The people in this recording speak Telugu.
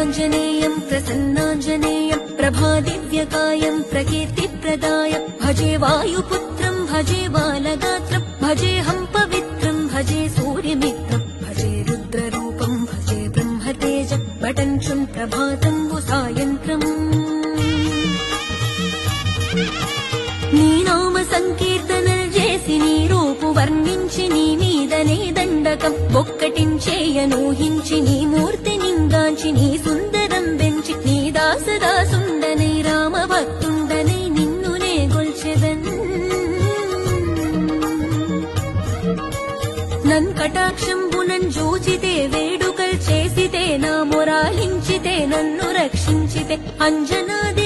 वीराञ्जनेयम् प्रसन्नाञ्जनेयम् प्रभादिव्यकायम् प्रकीर्तिप्रदायम् भजे वायुपुत्रम् भजे बालगात्रम् भजेऽहम् पवित्रम् भजे सूर्यमित्रम् भजे रुद्ररूपम् भजे ब्रह्मतेजम् बटञ्चुम् प्रभातम्बु सायन्त्रम् నీ నామ సంకీర్తనలు చేసి నీ రూపు వర్ణించి నీ మీదనే దండకం ఒక్కటించేయనూహించి నీ మూర్తి నింగాంచి నీ సుందరం పెంచి నీ దాసదాసుండనై రామభక్తుండనై నిన్నునే గొల్చెదన్ నన్ కటాక్షంబునన్ జూచితే వేడుకల్ చేసితే నా మొరాలించితే నన్ను రక్షించితే అంజనాది